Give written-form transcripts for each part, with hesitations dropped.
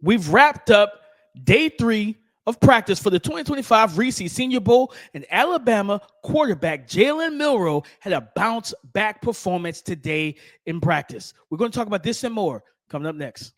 We've wrapped up day 3 of practice for the 2025 Reese Senior Bowl, and Alabama quarterback Jalen Milroe had a bounce-back performance today in practice. We're going to talk about this and more coming up next.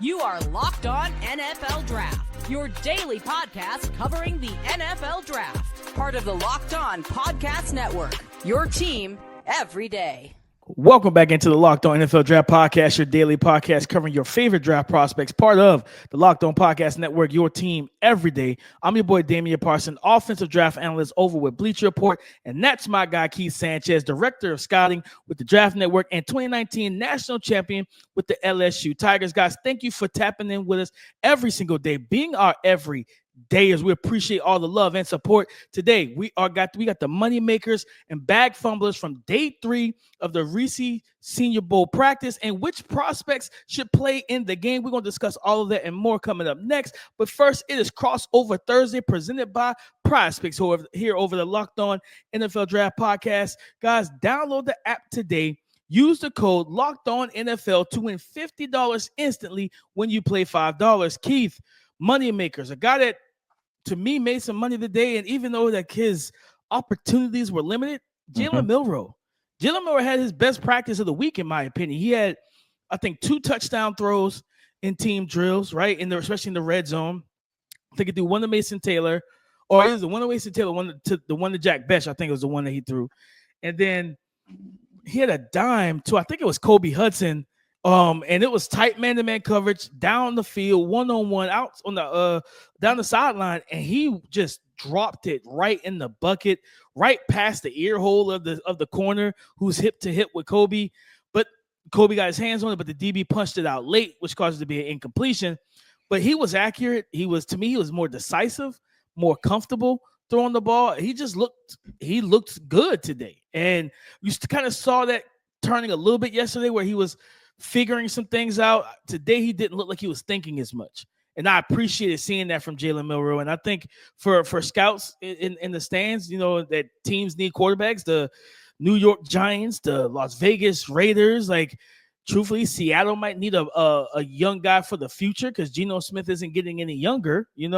You are Locked On NFL Draft, your daily podcast covering the NFL Draft. Part of the Locked On Podcast Network, your team every day. Welcome back into the Locked On NFL Draft Podcast, your daily podcast covering your favorite draft prospects, part of the Locked On Podcast Network, your team every day. I'm your boy, Damian Parson, offensive draft analyst over with Bleacher Report, and that's my guy, Keith Sanchez, director of scouting with the Draft Network and 2019 national champion with the LSU Tigers. Guys, thank you for tapping in with us every single day, being our every dayers. We appreciate all the love and support. Today, we got the Money Makers and Bag Fumblers from day 3 of the Reese Senior Bowl practice and which prospects should play in the game. We're going to discuss all of that and more coming up next. But first, it is Crossover Thursday presented by PrizePicks here over the Locked On NFL Draft Podcast. Guys, download the app today. Use the code LOCKEDONNFL to win $50 instantly when you play $5. Keith, Money Makers, a guy that to me made some money today, and even though that his opportunities were limited, Jalen Milroe had his best practice of the week, in my opinion. He had, I think, 2 touchdown throws in team drills, right? Especially in the red zone. I think he threw one to Mason Taylor, or it was the one to Mason Taylor, the one to Jack Besh, I think it was the one that he threw. And then he had a dime to, I think it was Kobe Hudson. And it was tight man-to-man coverage down the field, one-on-one out on the down the sideline, and he just dropped it right in the bucket, right past the ear hole of the corner, who's hip to hip with Kobe. But Kobe got his hands on it, but the DB punched it out late, which caused it to be an incompletion. But he was accurate. He was more decisive, more comfortable throwing the ball. He looked good today, and you kind of saw that turning a little bit yesterday, where he was figuring some things out. Today, he didn't look like he was thinking as much. And I appreciated seeing that from Jalen Milroe. And I think for scouts in the stands, that teams need quarterbacks. The New York Giants, the Las Vegas Raiders, truthfully, Seattle might need a young guy for the future because Geno Smith isn't getting any younger, any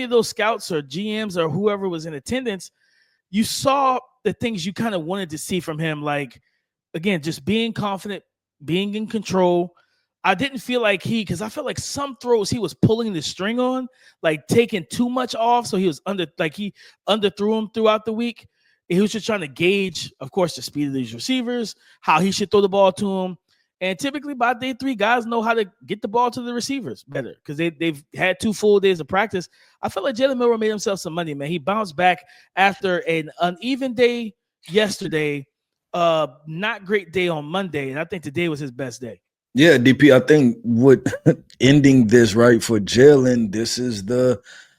of those scouts or GMs or whoever was in attendance, you saw the things you kind of wanted to see from him, again, just being confident, being in control. I didn't feel like because I felt like some throws he was pulling the string on, taking too much off. So he was he underthrew him throughout the week. He was just trying to gauge, of course, the speed of these receivers, how he should throw the ball to him. And typically by day 3, guys know how to get the ball to the receivers better because they've had 2 full days of practice. I felt like Jalen Milroe made himself some money, man. He bounced back after an uneven day yesterday. Not great day on Monday, and I think today was his best day. Yeah, DP, I think what ending this right for Jalen, this is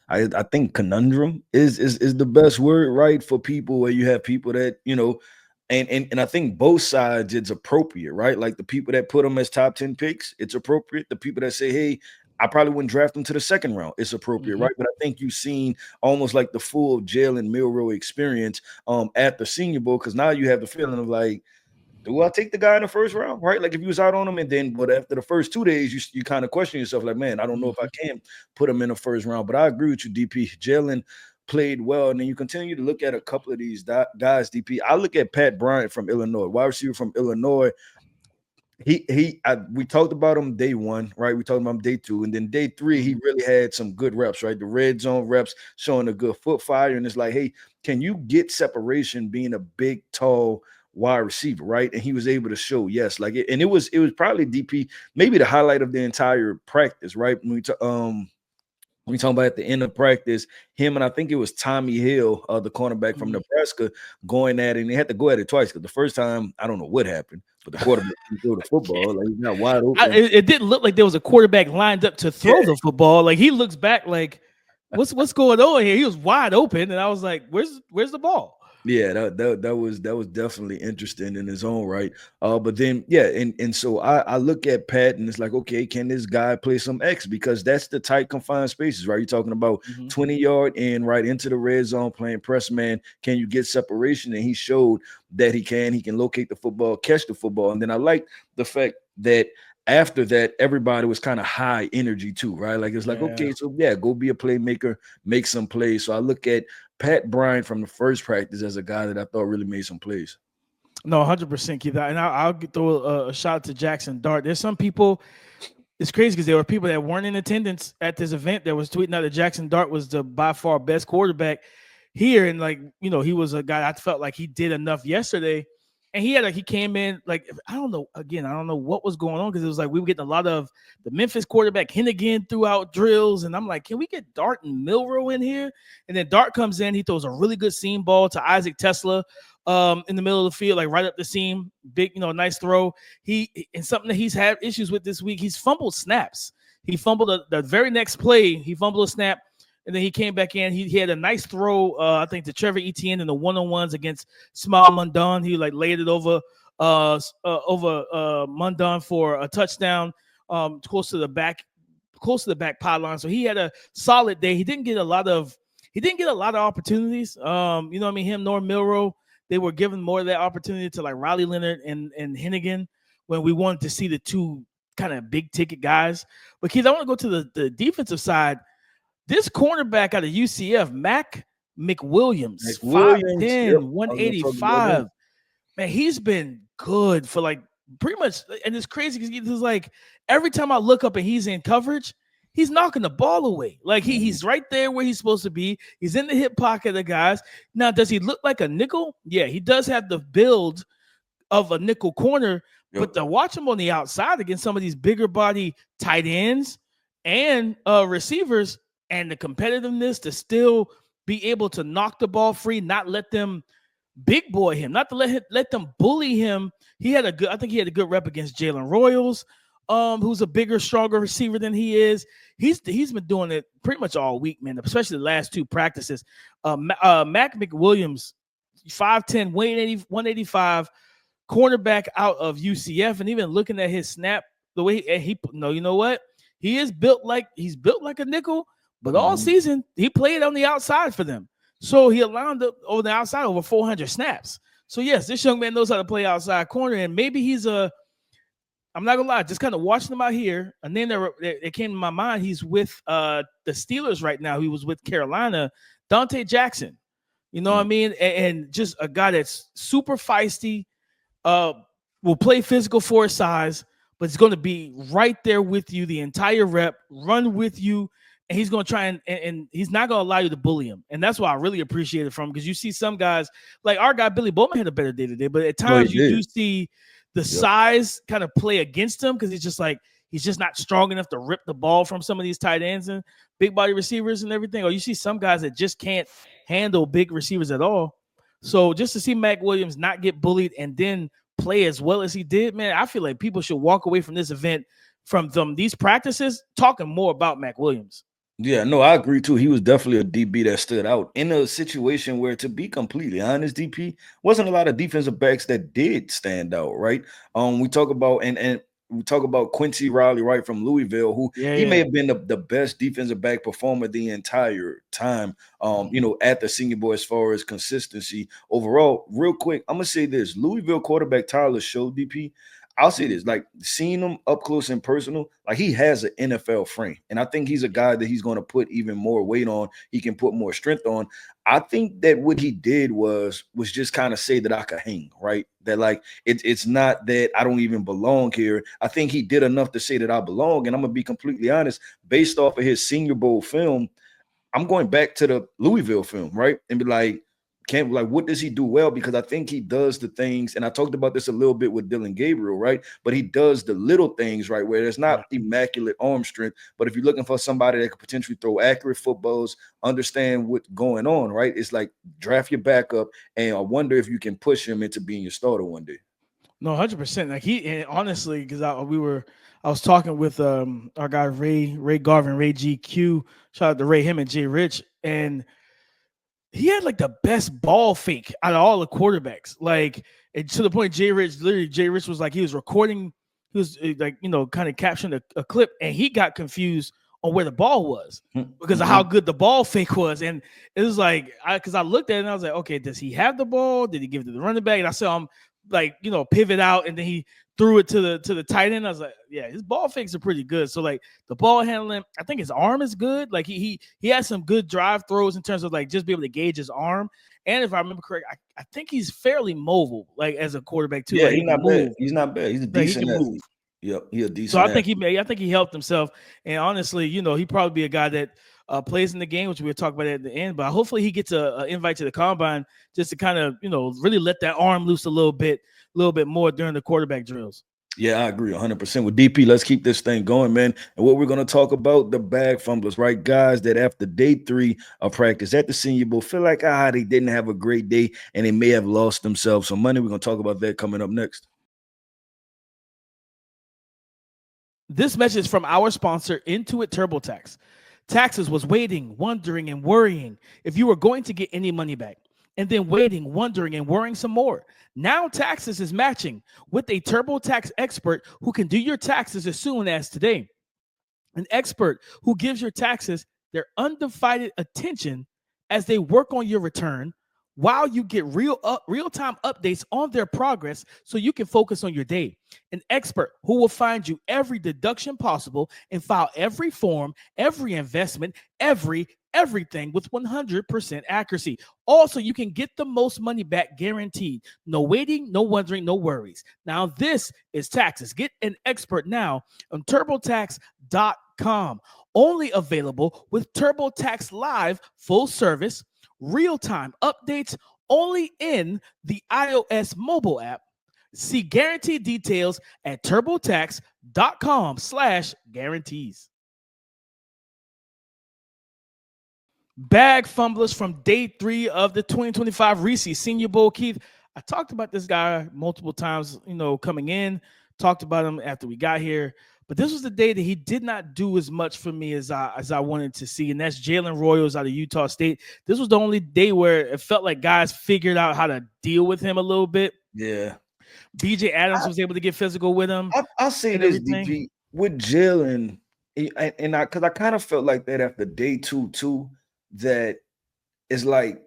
I think conundrum is the best word, right, for people where you have people that, and I think both sides it's appropriate, right? Like the people that put them as top 10 picks, it's appropriate. The people that say, hey, I probably wouldn't draft him to the second round. It's appropriate, right? But I think you've seen almost like the full Jalen Milroe experience at the Senior Bowl, because now you have the feeling of do I take the guy in the first round, right? If you was out on him, and then but after the first 2 days, you kind of question yourself, man, I don't know if I can put him in the first round. But I agree with you, DP. Jalen played well, and then you continue to look at a couple of these guys, DP. I look at Pat Bryant from Illinois, wide receiver from Illinois. We talked about him day 1, right? We talked about him day 2, and then day 3, he really had some good reps, right? The red zone reps showing a good foot fire, and it's hey, can you get separation being a big, tall wide receiver, right? And he was able to show, yes, and it was probably DP maybe the highlight of the entire practice, right? When we talk about at the end of practice, him and I think it was Tommy Hill, the cornerback from Nebraska, going at it, and they had to go at it twice because the first time, I don't know what happened, but the quarterback threw the football, he's not wide open. It didn't look like there was a quarterback lined up to throw the football. He looks back what's going on here? He was wide open, and I was like, where's the ball? Yeah, that was definitely interesting in his own right. But then yeah, and so I look at Pat and it's like, okay, can this guy play some X? Because that's the tight confined spaces, right? You're talking about Mhm. 20-yard in right into the red zone playing press man. Can you get separation? And he showed that he can. He can locate the football, catch the football. And then I like the fact that after that, everybody was kind of high energy too, right? Like it's like, Yeah. okay, so yeah, go be a playmaker, make some plays. So I look at Pat Bryant from the first practice as a guy that I thought really made some plays. No, 100%, Keith. And I'll throw a shout out to Jackson Dart. There's some people. It's crazy because there were people that weren't in attendance at this event that was tweeting out that Jackson Dart was the by far best quarterback here, and like he was a guy I felt like he did enough yesterday, and he came in like I don't know what was going on because it was like we were getting a lot of the Memphis quarterback Hennigan throughout drills, and I'm like, can we get Dart and Milrow in here? And then Dart comes in, he throws a really good seam ball to Isaac Tesla in the middle of the field, like right up the seam, big, nice throw. And something that he's had issues with this week, he's fumbled snaps. He fumbled the very next play, he fumbled a snap, and then he came back in. He had a nice throw, I think, to Trevor Etienne in the one-on-ones against Small Mundon. He like laid it over Mundon for a touchdown, close to the back pylon. So he had a solid day. He didn't get a lot of opportunities. You know what I mean? Him nor Milrow, they were given more of that opportunity to like Riley Leonard and Hennigan when we wanted to see the two kind of big ticket guys. But Keith, I want to go to the defensive side. This cornerback out of UCF, Mac McWilliams, Williams, yep. 5'10", I was gonna talk about 185. him. Man, he's been good for like pretty much, and it's crazy because he's like every time I look up and he's in coverage, he's knocking the ball away. Like he's right there where he's supposed to be. He's in the hip pocket of the guys. Now, does he look like a nickel? Yeah, he does have the build of a nickel corner, but to watch him on the outside against some of these bigger body tight ends and receivers, and the competitiveness to still be able to knock the ball free, not let them big boy him, not to let them bully him. I think he had a good rep against Jalen Royals, who's a bigger, stronger receiver than he is. He's been doing it pretty much all week, man, especially the last two practices. Mac McWilliams, 5'10", 185, cornerback out of UCF, and even looking at his snap, the way you know what? He's built like a nickel, but all season he played on the outside for them. So he allowed over the outside over 400 snaps. So yes, this young man knows how to play outside corner, and maybe I'm not gonna lie, just kind of watching him out here, and then it came to my mind. He's with the Steelers right now. He was with Carolina, Dante Jackson. You know what I mean? And just a guy that's super feisty, will play physical for his size, but he's going to be right there with you the entire rep, run with you, and he's going to try and he's not going to allow you to bully him. And that's why I really appreciate it from him, because you see some guys, like our guy Billy Bowman had a better day today, but at times you do see the size kind of play against him, because he's just not strong enough to rip the ball from some of these tight ends and big body receivers and everything. Or you see some guys that just can't handle big receivers at all. So just to see Mac Williams not get bullied and then play as well as he did, man, I feel like people should walk away from this event, from these practices, talking more about Mac Williams. Yeah, no, I agree too. He was definitely a DB that stood out in a situation where, to be completely honest, DP, wasn't a lot of defensive backs that did stand out, right? We talk about and we talk about Quincy Riley, right, from Louisville, who he may have been the best defensive back performer the entire time, at the Senior Bowl as far as consistency overall. Real quick, I'm gonna say this: Louisville quarterback Tyler Show, DP. I'll say this, like seeing him up close and personal, like he has an NFL frame. And I think he's a guy that he's going to put even more weight on. He can put more strength on. I think that what he did was just kind of say that I could hang, right? That like, it's not that I don't even belong here. I think he did enough to say that I belong. And I'm going to be completely honest, based off of his Senior Bowl film, I'm going back to the Louisville film, right? And be like, what does he do well? Because I think he does the things, and I talked about this a little bit with Dylan Gabriel, right? But he does the little things, right, where there's not immaculate arm strength. But if you're looking for somebody that could potentially throw accurate footballs, understand what's going on, right? It's like draft your backup, and I wonder if you can push him into being your starter one day. No, 100%. Like and honestly, because I was talking with our guy Ray Garvin, Ray GQ. Shout out to Ray, him and Jay Rich, and he had like the best ball fake out of all the quarterbacks. Like, and to the point, Jay Rich was like, he was recording, he was like, kind of capturing a clip, and he got confused on where the ball was because of how good the ball fake was. And it was like, because I looked at it and I was like, okay, does he have the ball? Did he give it to the running back? And I saw him like, pivot out, and then he threw it to the tight end. I was like, yeah, his ball fakes are pretty good. So like the ball handling, I think his arm is good. Like he has some good drive throws in terms of like just be able to gauge his arm. And if I remember correct, I think he's fairly mobile, like as a quarterback too. Yeah, like, he's not bad. He's not bad. He's a decent athlete. Yep, he's a decent. So I think he helped himself. And honestly, he probably be a guy that plays in the game, which we'll talk about at the end. But hopefully he gets a invite to the combine just to kind of really let that arm loose a little bit more during the quarterback drills. Yeah, I agree 100% with DP. Let's keep this thing going, man. And what we're going to talk about, the bag fumblers, right? Guys that after day 3 of practice at the Senior Bowl feel like they didn't have a great day and they may have lost themselves some money. We're going to talk about that coming up next. This message from our sponsor, Intuit TurboTax. Taxes was waiting, wondering, and worrying if you were going to get any money back, and then waiting, wondering, and worrying some more. Now Taxes is matching with a TurboTax expert who can do your taxes as soon as today. An expert who gives your taxes their undivided attention as they work on your return, while you get real-time updates on their progress so you can focus on your day. An expert who will find you every deduction possible and file every form, every investment, everything with 100% accuracy. Also, you can get the most money back guaranteed. No waiting, no wondering, no worries. Now, this is Taxes. Get an expert now on TurboTax.com. Only available with TurboTax Live Full Service. Real-time updates only in the iOS mobile app. See guaranteed details at turbotax.com/guarantees. Bag fumblers from day 3 of the 2025 Reese Senior Bowl. Keith, I talked about this guy multiple times, coming in, talked about him after we got here. But this was the day that he did not do as much for me as I wanted to see, and that's Jalen Royals out of Utah State. This was the only day where it felt like guys figured out how to deal with him a little bit. Yeah. BJ Adams was able to get physical with him. I'll say this, DP, with Jalen, because I kind of felt like that after day 2 too, that it's like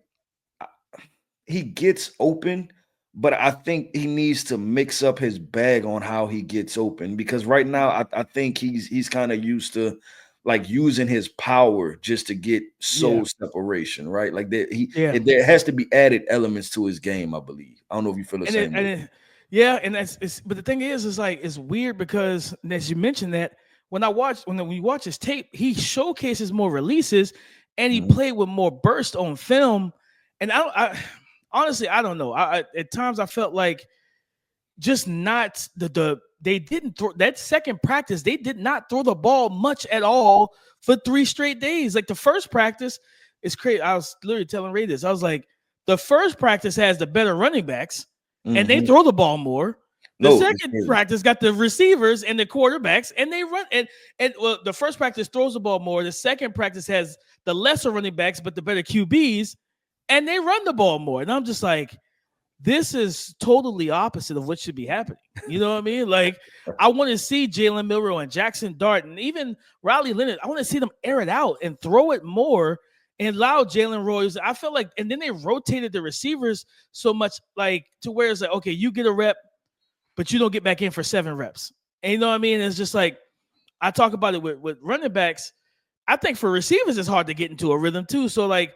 he gets open, but I think he needs to mix up his bag on how he gets open, because right now I think he's kind of used to like using his power just to get soul separation, right? Like there has to be added elements to his game, I believe. I don't know if you feel the same way. But the thing is like it's weird because as you mentioned that when we watch his tape, he showcases more releases and he played with more burst on film, and I honestly, I don't know. At times I felt like just not they didn't throw that second practice. They did not throw the ball much at all for 3 straight days. Like the first practice is crazy. I was literally telling Ray this. I was like, the first practice has the better running backs and they throw the ball more. The second practice got the receivers and the quarterbacks and they run and well, the first practice throws the ball more. The second practice has the lesser running backs, but the better QBs. And they run the ball more. And I'm just like, this is totally opposite of what should be happening. You know what I mean? Like, I want to see Jalen Milroe and Jackson Dart and even Riley Leonard. I want to see them air it out and throw it more and allow Jalen Royals. I felt like, and then they rotated the receivers so much, like, to where it's like, okay, you get a rep, but you don't get back in for 7 reps. And you know what I mean? It's just like, I talk about it with running backs. I think for receivers, it's hard to get into a rhythm too. So like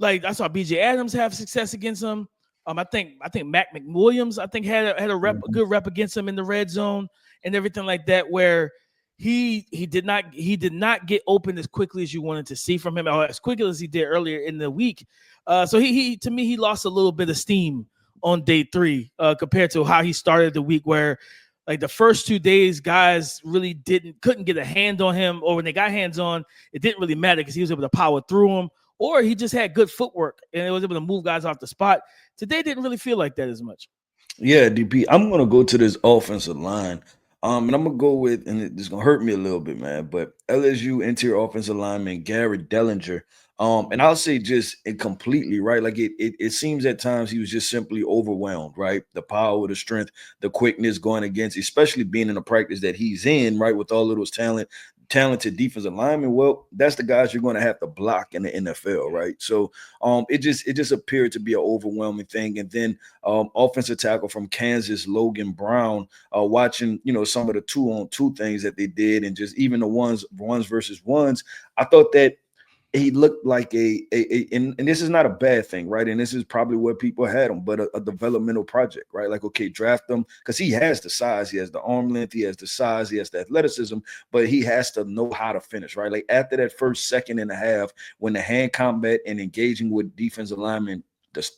I saw BJ Adams have success against him. I think Mac McWilliams had a good rep against him in the red zone and everything like that, where he did not get open as quickly as you wanted to see from him, or as quickly as he did earlier in the week. So he to me, he lost a little bit of steam on day 3 compared to how he started the week, where like the first 2 days, guys really couldn't get a hand on him, or when they got hands on, it didn't really matter because he was able to power through them. Or he just had good footwork and he was able to move guys off the spot. Today didn't really feel like that as much. Yeah, DP, I'm going to go to this offensive line. And I'm going to go with, and it's going to hurt me a little bit, man, but LSU interior offensive lineman Garrett Dellinger And I'll say just completely, right? Like it seems at times he was just simply overwhelmed, right? The power, the strength, the quickness going against, especially being in a practice that he's in, right? With all of those talented defensive linemen. Well, that's the guys you're going to have to block in the NFL, right? So it just appeared to be an overwhelming thing. And then offensive tackle from Kansas, Logan Brown, watching, some of the 2-on-2 things that they did, and just even the ones versus ones, I thought that he looked like and this is not a bad thing, right? And this is probably where people had him, but a developmental project, right? Like, okay, draft him because he has the size, he has the arm length, he has the size, he has the athleticism, but he has to know how to finish, right? Like after that first second and a half, when the hand combat and engaging with defensive linemen,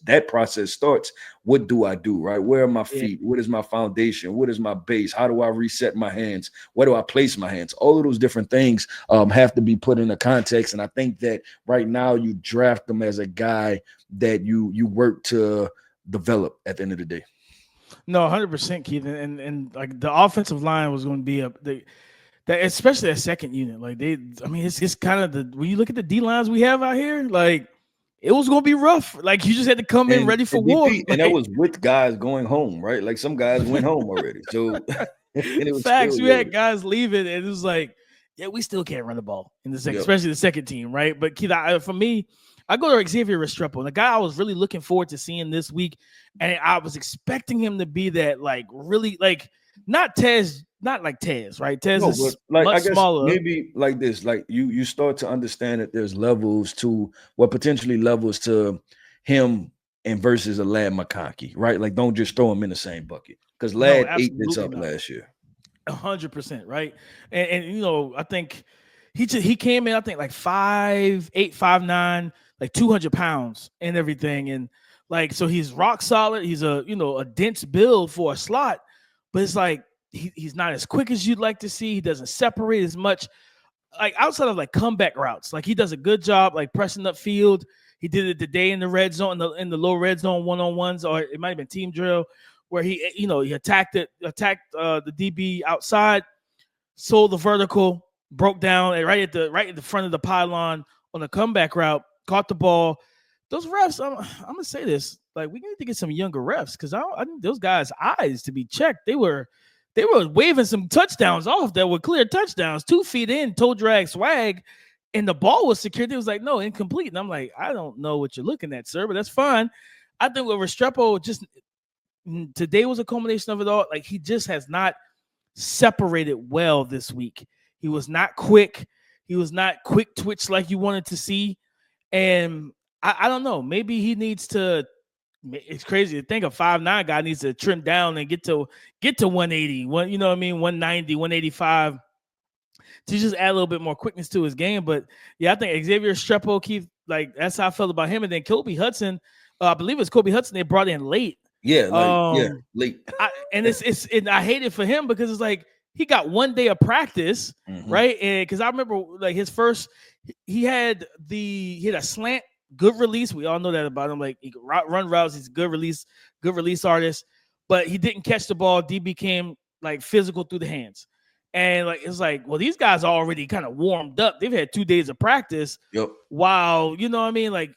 that process starts. What do I do, right? Where are my feet? What is my foundation? What is my base? How do I reset my hands? Where do I place my hands? All of those different things have to be put into context. And I think that right now you draft them as a guy that you work to develop at the end of the day. No, 100%, Keith. And like the offensive line was going to be that especially that second unit. Like it's kind of when you look at the D lines we have out here, like it was going to be rough. Like you just had to come in ready for war. And that was with guys going home, right? Like some guys went home already. So it was facts. We had guys leaving, and it was like, yeah, we still can't run the ball in the second, especially the second team, right? But Keith, for me, I go to Xavier Restrepo, the guy I was really looking forward to seeing this week, and I was expecting him to be that, like, really, like, not like Tez, right? Tez is like, much I guess smaller. Maybe like this, like you start to understand that there's levels to potentially levels to him and versus a Ladd McConkey, right? Like don't just throw him in the same bucket because Ladd ate this up last year. 100%, right? And I think he came in, I think like 5'8", 5'9", like 200 pounds and everything, and like so he's rock solid. He's a dense build for a slot, but it's like he's not as quick as you'd like to see. He doesn't separate as much, like outside of like comeback routes. Like he does a good job like pressing up field. He did it today in the red zone, in the low red zone one-on-ones, or it might have been team drill, where he attacked the DB outside, sold the vertical, broke down and right at the front of the pylon on the comeback route, caught the ball. Those refs, I'm gonna say this, like we need to get some younger refs because I need those guys' eyes to be checked. They were waving some touchdowns off that were clear touchdowns, 2 feet in, toe drag swag, and the ball was secured. They was like, no, incomplete. And I'm like, I don't know what you're looking at, sir, but that's fine. I think with Restrepo, just today was a culmination of it all. Like he just has not separated well this week. He was not quick. He was not quick twitch like you wanted to see. And I don't know. Maybe he needs to. It's crazy to think a 5'9" guy needs to trim down and get to 180. You know what I mean? 190, 185 to just add a little bit more quickness to his game. But yeah, I think Xavier Restrepo, Keith, like that's how I felt about him. And then Kobe Hudson, I believe it's Kobe Hudson they brought in late. Yeah, late. I hate it for him because it's like he got 1 day of practice, right? And because I remember like his first, he had a slant. Good release. We all know that about him. Like he can run routes. He's a good release artist. But he didn't catch the ball. D became like physical through the hands. And like it's like, well, these guys are already kind of warmed up. They've had 2 days of practice. Yep. Wow, you know what I mean? Like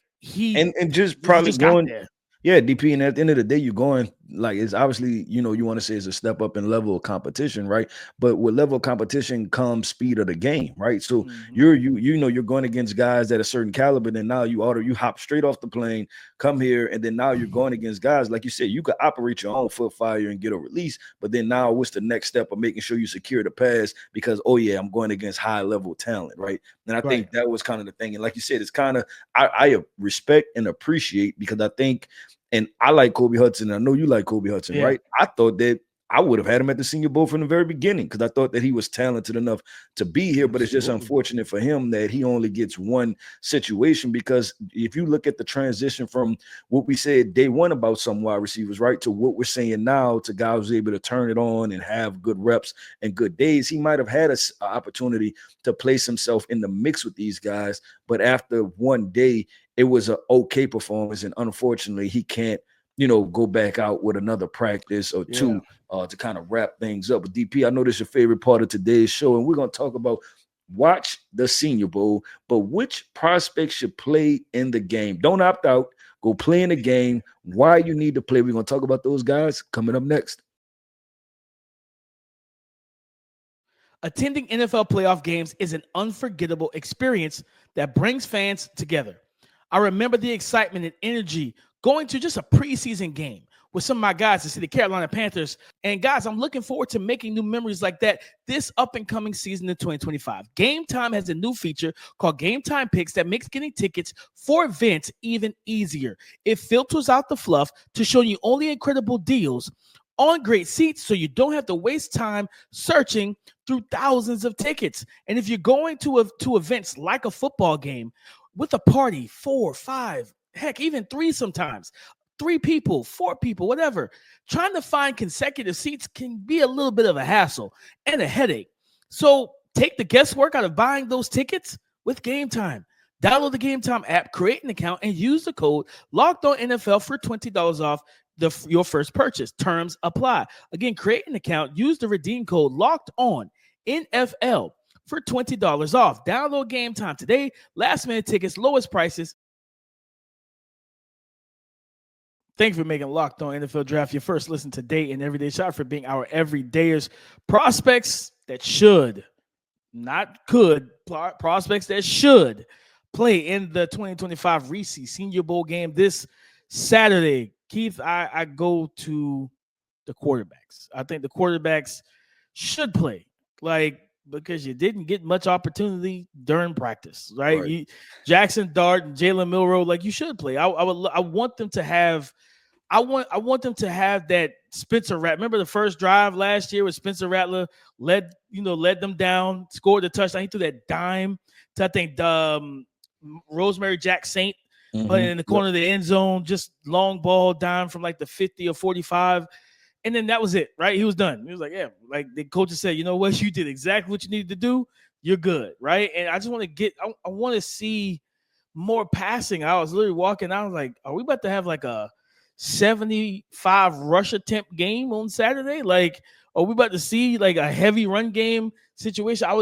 and just probably going there. Yeah, DP, and at the end of the day, you're going like it's obviously, you want to say it's a step up in level of competition, right? But with level of competition comes speed of the game, right? So you're going against guys at a certain caliber, then now you hop straight off the plane, come here, and then now you're going against guys like you said, you could operate your own foot fire and get a release, but then now what's the next step of making sure you secure the pass because I'm going against high level talent, right? And I think that was kind of the thing, and like you said, it's kind of I respect and appreciate because I think. And I like Kobe Hudson. I know you like Kobe Hudson, right? I thought that I would have had him at the Senior Bowl from the very beginning because I thought that he was talented enough to be here. But it's just unfortunate for him that he only gets one situation because if you look at the transition from what we said day one about some wide receivers, right, to what we're saying now to guys who's able to turn it on and have good reps and good days, he might have had an opportunity to place himself in the mix with these guys. But after 1 day, it was an okay performance. And unfortunately, he can't, go back out with another practice or two to kind of wrap things up. But DP, I know this is your favorite part of today's show, and we're going to talk about watch the Senior Bowl, but which prospects should play in the game? Don't opt out. Go play in the game. Why you need to play. We're going to talk about those guys coming up next. Attending NFL playoff games is an unforgettable experience that brings fans together. I remember the excitement and energy going to just a preseason game with some of my guys to see the Carolina Panthers. And guys, I'm looking forward to making new memories like that this up and coming season in 2025. Gametime has a new feature called Gametime Picks that makes getting tickets for events even easier. It filters out the fluff to show you only incredible deals on great seats, so you don't have to waste time searching through thousands of tickets. And if you're going to events like a football game with a party, 4, 5, heck, even 3 sometimes, 3 people, 4 people, whatever, trying to find consecutive seats can be a little bit of a hassle and a headache. So take the guesswork out of buying those tickets with Gametime. Download the Gametime app, create an account, and use the code LOCKEDONNFL for $20 off your first purchase. Terms apply. Again, create an account, use the redeem code LOCKEDONNFL for $20 off. Download Gametime today. Last minute tickets, lowest prices. Thank you for making Locked On NFL Draft your first listen today and everyday shot, for being our everydayers. Prospects that should, not could, prospects that should play in the 2025 Reese Senior Bowl game this Saturday. Keith, I go to the quarterbacks. I think the quarterbacks should play, because you didn't get much opportunity during practice, right? Jackson Dart and Jalen Milroe, you should play. I want them to have. I want them to have that Spencer Rattler. Remember the first drive last year with Spencer Rattler led them down, scored the touchdown. He threw that dime to, I think, Rosemary Jack Saint. But in the corner of the end zone, just long ball dime from the 50 or 45. And then that was it, right? He was done. He was like, yeah, the coach said, you know what? You did exactly what you needed to do. You're good, right? And I just want to I want to see more passing. I was literally walking. I was like, are we about to have a 75 rush attempt game on Saturday? Are we about to see a heavy run game situation? I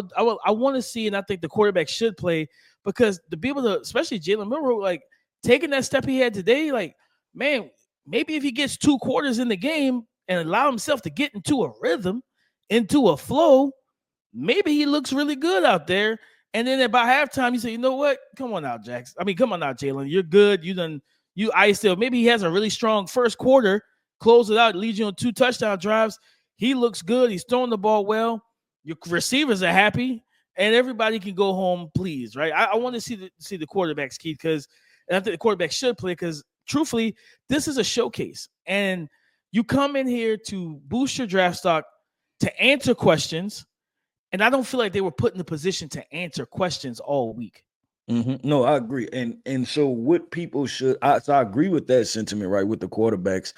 want to see, and I think the quarterback should play, because to be able to, especially Jalen Milroe, taking that step he had today, man, maybe if he gets 2 quarters in the game and allow himself to get into a rhythm, into a flow, maybe he looks really good out there. And then about halftime, you say, you know what? Come on out, Jax. Come on out, Jalen. You're good. You iced it. Maybe he has a really strong first quarter, close it out, leads you on 2 touchdown drives. He looks good. He's throwing the ball well. Your receivers are happy, and everybody can go home pleased, right? I want to see the quarterbacks, Keith, because I think the quarterback should play, because truthfully, this is a showcase. And you come in here to boost your draft stock, to answer questions, and I don't feel like they were put in the position to answer questions all week. No, I agree. And so what people should, I agree with that sentiment, right, with the quarterbacks.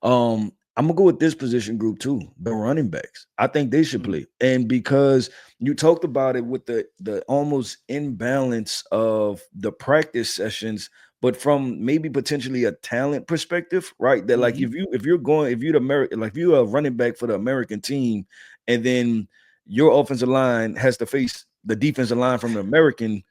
I'm gonna go with this position group too, the running backs. I think they should play. And because you talked about it with the almost imbalance of the practice sessions, but from maybe potentially a talent perspective, right? That if you're a running back for the American team, and then your offensive line has to face the defensive line from the American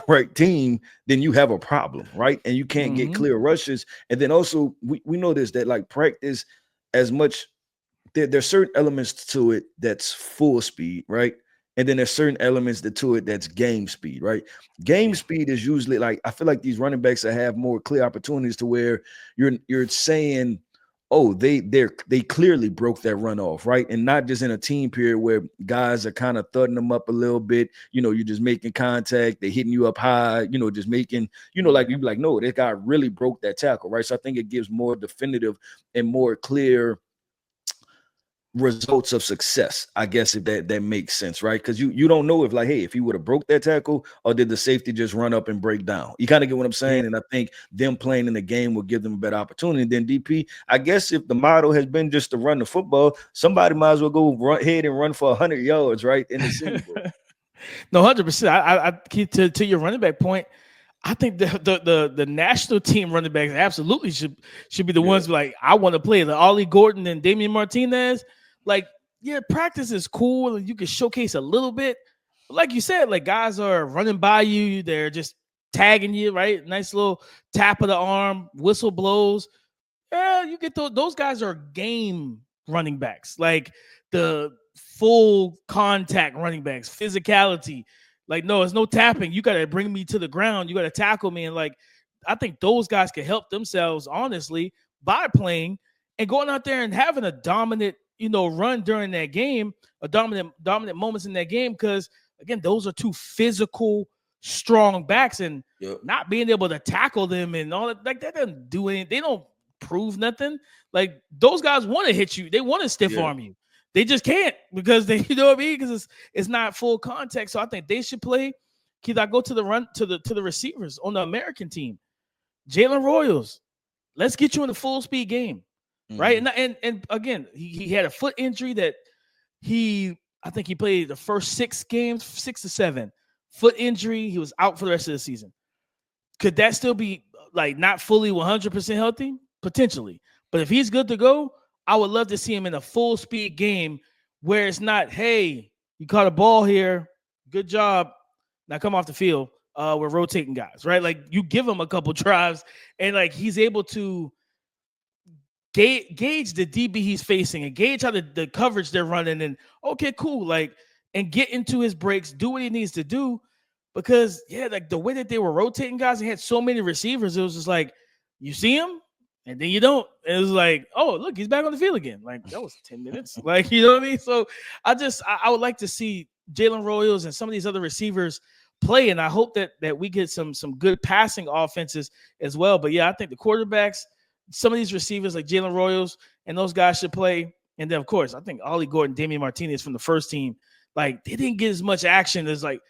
right team, then you have a problem, right? And you can't get clear rushes. And then also we notice that practice, as much there's certain elements to it that's full speed, right? And then there's certain elements to it that's game speed, right? Game speed is usually I feel like these running backs that have more clear opportunities to where you're saying, oh, they clearly broke that run off, right? And not just in a team period where guys are kind of thudding them up a little bit. You're just making contact, they're hitting you up high, just making, you're like, no, this guy really broke that tackle, right? So I think it gives more definitive and more clear results of success, I guess, if that makes sense, right? Because you don't know if if he would have broke that tackle, or did the safety just run up and break down? You kind of get what I'm saying. And I think them playing in the game will give them a better opportunity. And then DP, I guess if the motto has been just to run the football, somebody might as well go ahead and run for 100 yards, right, in the Senior Bowl. No, 100%. I keep to your running back point. I think the national team running backs absolutely should be the ones I want to play. Ollie Gordon and Damian Martinez. Practice is cool and you can showcase a little bit, like you said, like guys are running by you, they're just tagging you, right? Nice little tap of the arm, whistle blows. Yeah, you get those guys are game running backs, like the full contact running backs, physicality. Like, no, it's no tapping. You got to bring me to the ground. You got to tackle me. And like, I think those guys can help themselves, honestly, by playing and going out there and having a dominant, run during that game, a dominant moments in that game. Because again, those are two physical, strong backs, and not being able to tackle them and all that, like that doesn't do anything. They don't prove nothing. Like those guys want to hit you. They want to stiff arm you. They just can't because they, you know what I mean? Because it's not full contact. So I think they should play. Keith, I go to the run to the receivers on the American team. Jalen Royals, let's get you in a full speed game, right? And again, he had a foot injury that I think he played the first 6 games, 6 to 7. Foot injury. He was out for the rest of the season. Could that still be like not fully 100% healthy? Potentially. But if he's good to go, I would love to see him in a full speed game where it's not, hey, you caught a ball here. Good job. Now come off the field. We're rotating guys, right? Like you give him a couple drives and like he's able to gauge the DB he's facing and gauge how the coverage they're running and okay, cool. Like, and get into his breaks, do what he needs to do. Because, like the way that they were rotating guys, they had so many receivers. It was just like, you see him, and then you don't. It was like, oh, look, he's back on the field again. Like, that was 10 minutes. Like, you know what I mean? So I would like to see Jalen Royals and some of these other receivers play, and I hope that we get some good passing offenses as well. But, I think the quarterbacks, some of these receivers like Jalen Royals and those guys should play. And then, of course, I think Ollie Gordon, Damian Martinez from the first team, like, they didn't get as much action as like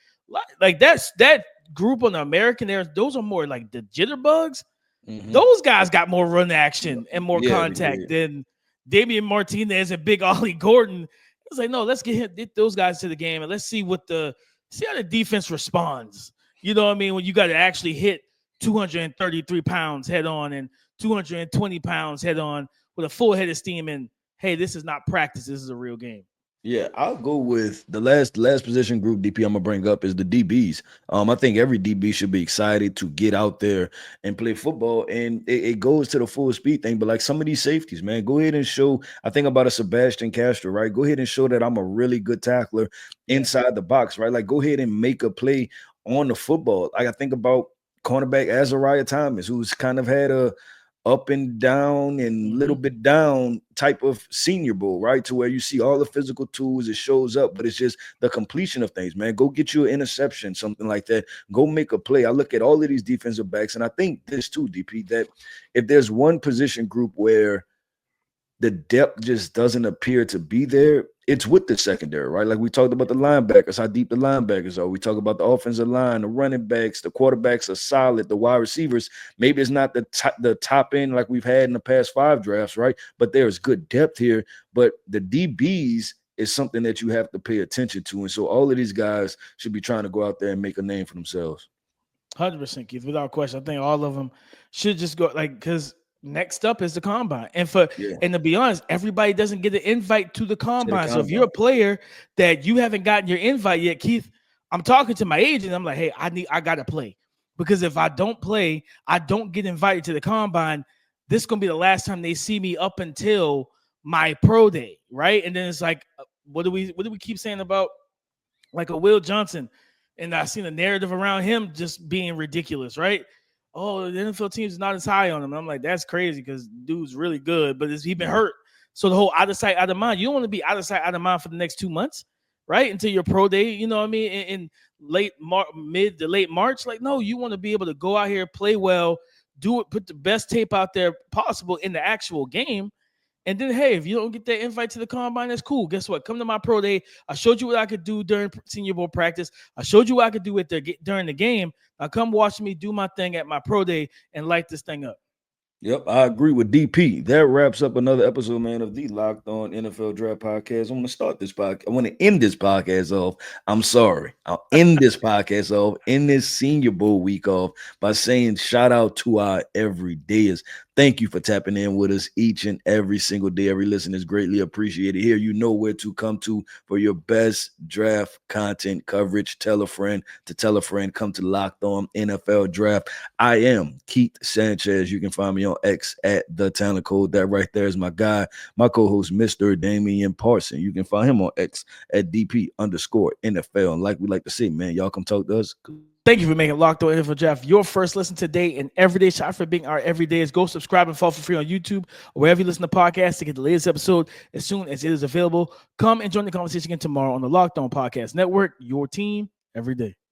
that group on the American there. Those are more like the jitterbugs. Those guys got more run action and more contact than Damian Martinez and Big Ollie Gordon. It's like, no, let's get those guys to the game and let's see how the defense responds. You know what I mean? When you got to actually hit 233 pounds head on and 220 pounds head on with a full head of steam. And hey, this is not practice. This is a real game. Yeah, I'll go with the last position group DP I'm gonna bring up is the DBs. I think every DB should be excited to get out there and play football, and it goes to the full speed thing. But like some of these safeties, man, go ahead and show. I think about a Sebastian Castro, right? Go ahead and show that I'm a really good tackler inside the box, right? Like go ahead and make a play on the football. Like I think about cornerback Azariah Thomas, who's kind of had a up and down and a little bit down type of Senior Bowl, right? To where you see all the physical tools, it shows up, but it's just the completion of things, man. Go get you an interception, something like that. Go make a play. I look at all of these defensive backs, and I think this too, DP, that if there's one position group where the depth just doesn't appear to be there, it's with the secondary, right? Like we talked about the linebackers, how deep the linebackers are. We talk about the offensive line, the running backs, the quarterbacks are solid, the wide receivers. Maybe it's not the top end like we've had in the past 5 drafts, right? But there's good depth here. But the DBs is something that you have to pay attention to. And so all of these guys should be trying to go out there and make a name for themselves. 100%, Keith, without question. I think all of them should just go because next up is the combine. And and to be honest, everybody doesn't get an invite to the combine. So if you're a player that you haven't gotten your invite yet, Keith, I'm talking to my agent. I'm like, hey, I got to play, because if I don't play, I don't get invited to the combine. This is going to be the last time they see me up until my pro day. Right. And then it's like, what do we keep saying about like a Will Johnson? And I've seen a narrative around him just being ridiculous. Right. Oh, the NFL team's not as high on him. And I'm like, that's crazy because dude's really good, but he's been hurt. So the whole out of sight, out of mind. You don't want to be out of sight, out of mind for the next 2 months, right? Until your pro day, you know what I mean? In mid to late March. Like, no, you want to be able to go out here, play well, do it, put the best tape out there possible in the actual game. And then, hey, if you don't get that invite to the combine, that's cool. Guess what? Come to my pro day. I showed you what I could do during Senior Bowl practice. I showed you what I could do during the game. Now come watch me do my thing at my pro day and light this thing up. Yep, I agree with DP. That wraps up another episode, man, of the Locked On NFL Draft Podcast. I'm going to start this podcast. I want to end this podcast off. I'm sorry. I'll end this podcast off in this Senior Bowl week off by saying shout out to our everydayers, Thank you for tapping in with us each and every single day. Every listen is greatly appreciated. Here, you know where to come to for your best draft content coverage. Tell a friend to tell a friend. Come to Locked On NFL Draft. I am Keith Sanchez. You can find me on X at The Talent Code. That right there is my guy, my co-host, Mr. Damian Parson. You can find him on X at DP_NFL. And like we like to say, man, y'all come talk to us. Thank you for making Locked On NFL Draft your first listen today and every day. Shout out for being our everydays. Go subscribe and follow for free on YouTube or wherever you listen to podcasts to get the latest episode as soon as it is available. Come and join the conversation again tomorrow on the Locked On Podcast Network, your team every day.